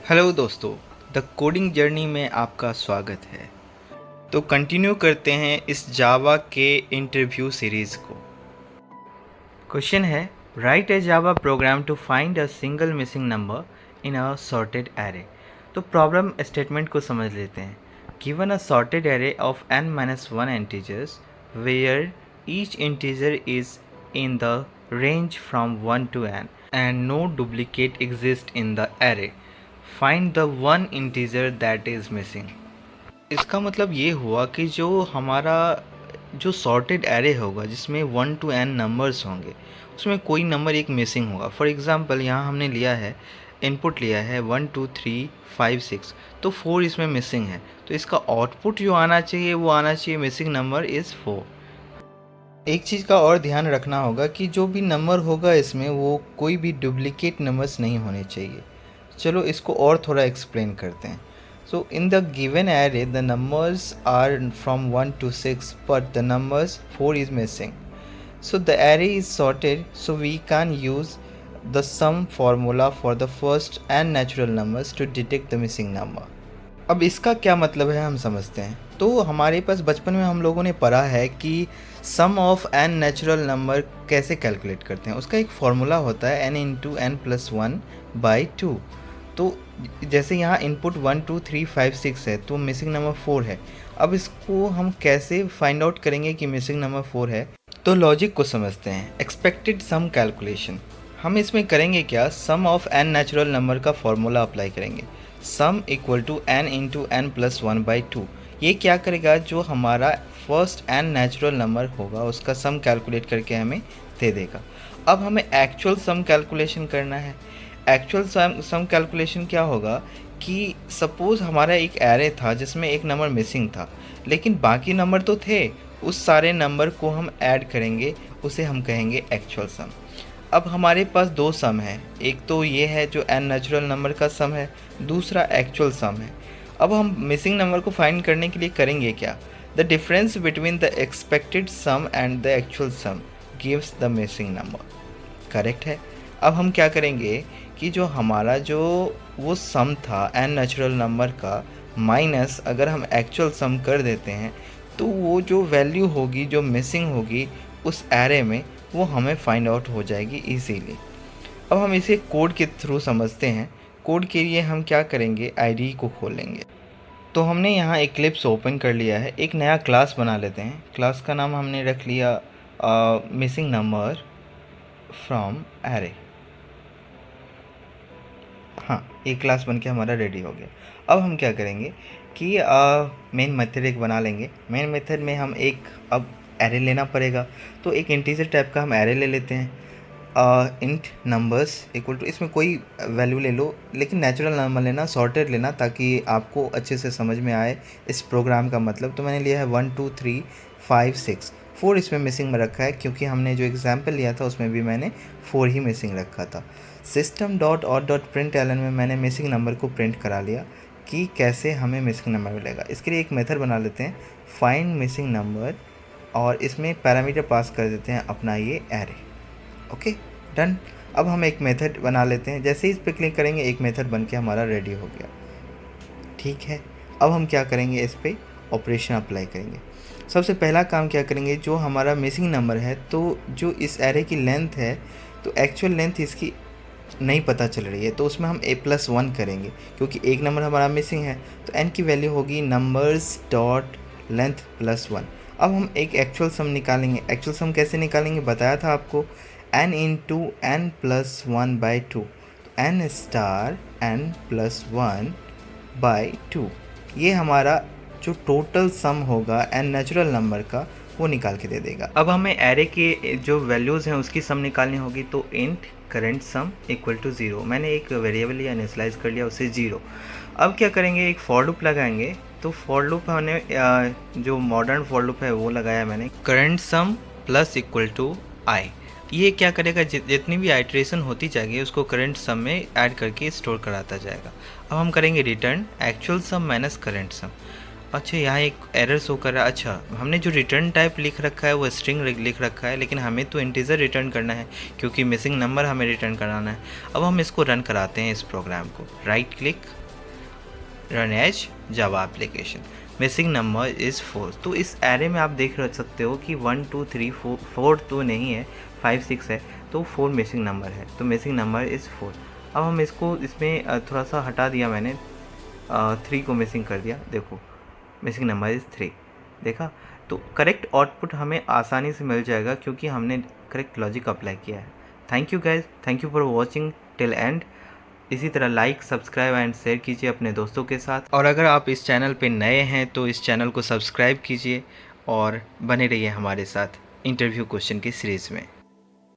Hello दोस्तों, the coding journey में आपका स्वागत है। तो कंटिन्यू करते हैं इस जावा के इंटरव्यू सीरीज़ को। क्वेश्चन है, write a Java program to find a single missing number in a sorted array. तो प्रॉब्लम स्टेटमेंट को समझ लेते हैं। Given a sorted array of n-1 integers where each integer is in the range from 1 to n and no duplicate exists in the array. Find the one integer that is missing. इसका मतलब ये हुआ कि जो हमारा जो sorted array होगा जिसमें 1 to n नंबर्स होंगे उसमें कोई नंबर एक मिसिंग होगा। फॉर एग्ज़ाम्पल यहाँ हमने लिया है, इनपुट लिया है 1 2 3 5 6, तो 4 इसमें मिसिंग है। तो इसका आउटपुट जो आना चाहिए वो आना चाहिए मिसिंग नंबर इज़ 4। एक चीज़ का और ध्यान रखना होगा कि जो भी नंबर होगा इसमें वो कोई भी डुप्लीकेट नंबर्स नहीं होने चाहिए। चलो इसको और थोड़ा एक्सप्लेन करते हैं। So in the given array the numbers are from 1 to 6 but the numbers 4 is missing. So the array is sorted, so we can use the sum formula for the first n natural numbers to detect the missing number. अब इसका क्या मतलब है हम समझते हैं। तो हमारे पास बचपन में हम लोगों ने पढ़ा है कि सम ऑफ एन नेचुरल नंबर कैसे कैलकुलेट करते हैं। उसका एक फॉर्मूला होता है n इंटू एन प्लस 1/2। तो जैसे यहाँ इनपुट 1 2 3 5 6 है तो मिसिंग नंबर 4 है। अब इसको हम कैसे फाइंड आउट करेंगे कि मिसिंग नंबर 4 है। तो लॉजिक को समझते हैं। एक्सपेक्टेड सम कैलकुलेशन हम इसमें करेंगे क्या, sum of n natural number का फॉर्मूला अप्लाई करेंगे। Sum equal to n into n plus 1/2। ये क्या करेगा, जो हमारा फर्स्ट एन नेचुरल नंबर होगा उसका सम कैलकुलेट करके हमें दे देगा। अब हमें एक्चुअल सम कैलकुलेशन करना है। एक्चुअल सम कैलकुलेशन क्या होगा कि सपोज़ हमारा एक एरे था जिसमें एक नंबर मिसिंग था लेकिन बाकी नंबर तो थे, उस सारे नंबर को हम ऐड करेंगे, उसे हम कहेंगे एक्चुअल सम। अब हमारे पास दो सम है, एक तो ये है जो एन नेचुरल नंबर का सम है, दूसरा एक्चुअल सम है। अब हम मिसिंग नंबर को फाइंड करने के लिए करेंगे क्या, the difference between the expected sum and the actual sum gives the missing number. Correct है। अब हम क्या करेंगे कि जो हमारा जो वो सम था एन नेचुरल नंबर का माइनस अगर हम एक्चुअल सम कर देते हैं तो वो जो वैल्यू होगी जो मिसिंग होगी उस एरे में वो हमें फाइंड आउट हो जाएगी इजीली। अब हम इसे कोड के थ्रू समझते हैं। कोड के लिए हम क्या करेंगे, आईडी को खोलेंगे। तो हमने यहाँ इक्लिप्स ओपन कर लिया है, एक नया क्लास बना लेते हैं। क्लास का नाम हमने रख लिया मिसिंग नंबर फ्रॉम एरे। हाँ, एक क्लास बन के हमारा रेडी हो गया। अब हम क्या करेंगे कि मेन मेथड एक बना लेंगे। मेन मेथड में हम एक अब एरे लेना पड़ेगा, तो एक इंटीजर टाइप का हम एरे ले लेते हैं। इंट नंबर्स इक्वल टू, इसमें कोई वैल्यू ले लो लेकिन नेचुरल नंबर लेना, सॉर्टेड लेना ताकि आपको अच्छे से समझ में आए इस प्रोग्राम का मतलब। तो मैंने लिया है 1 2 3 5 6, 4 इसमें मिसिंग में रखा है क्योंकि हमने जो एग्जाम्पल लिया था उसमें भी मैंने 4 ही मिसिंग रखा था। सिस्टम डॉट और डॉट प्रिंट एलन में मैंने मिसिंग नंबर को प्रिंट करा लिया कि कैसे हमें मिसिंग नंबर मिलेगा। इसके लिए एक मेथड बना लेते हैं, फाइंड मिसिंग नंबर, और इसमें पैरामीटर पास कर देते हैं अपना ये एरे। Okay, done. अब हम एक मेथड बना लेते हैं, जैसे ही इस पर क्लिक करेंगे एक मेथड बन के हमारा रेडी हो गया। ठीक है। अब हम क्या करेंगे, इस पर ऑपरेशन अप्लाई करेंगे। सबसे पहला काम क्या करेंगे, जो हमारा मिसिंग नंबर है तो जो इस एरे की लेंथ है तो एक्चुअल लेंथ इसकी नहीं पता चल रही है, तो उसमें हम a+1 करेंगे क्योंकि एक नंबर हमारा मिसिंग है। तो n की वैल्यू होगी नंबर्स डॉट लेंथ +1। अब हम एक एक्चुअल सम निकालेंगे। एक्चुअल सम कैसे निकालेंगे बताया था आपको, n इंटू एन प्लस 1/2। तो n स्टार n प्लस 1/2 ये हमारा जो टोटल सम होगा एन नेचुरल नंबर का वो निकाल के दे देगा। अब हमें एरे के जो वैल्यूज़ हैं उसकी सम निकालनी होगी, तो int current sum equal to 0। मैंने एक वेरिएबल या इनिशियलाइज कर लिया उसे 0। अब क्या करेंगे, एक फॉर लूप लगाएंगे। तो फॉर लूप हमने जो मॉडर्न फॉर लूप है वो लगाया मैंने, current sum plus equal to I. ये क्या करेगा, जितनी भी आइट्रेशन होती जाएगी उसको करेंट सम में ऐड करके स्टोर कराता जाएगा। अब हम करेंगे रिटर्न एक्चुअल सम माइनस करेंट सम। अच्छा, यहाँ एक एरर शो कर रहा है। अच्छा, हमने जो रिटर्न टाइप लिख रखा है वो स्ट्रिंग लिख रखा है, लेकिन हमें तो इंटीजर रिटर्न करना है क्योंकि मिसिंग नंबर हमें रिटर्न कराना है। अब हम इसको रन कराते हैं इस प्रोग्राम को। Right click, run as Java application. Missing number is 4। तो इस एरे में आप देख सकते हो कि 1 2 3 4 तो नहीं है, 5 6 है, तो 4 मिसिंग नंबर है। तो मिसिंग नंबर इज़ 4। अब हम इसको इसमें थोड़ा सा हटा दिया मैंने, 3 को मिसिंग कर दिया। देखो मिसिंग नंबर इज़ 3। देखा, तो करेक्ट आउटपुट हमें आसानी से मिल जाएगा क्योंकि हमने करेक्ट लॉजिक अप्लाई किया है। Thank you guys, thank you for watching till and. इसी तरह लाइक, सब्सक्राइब एंड शेयर कीजिए अपने दोस्तों के साथ। और अगर आप इस चैनल पे नए हैं तो इस चैनल को सब्सक्राइब कीजिए और बने रहिए हमारे साथ इंटरव्यू क्वेश्चन की सीरीज़ में।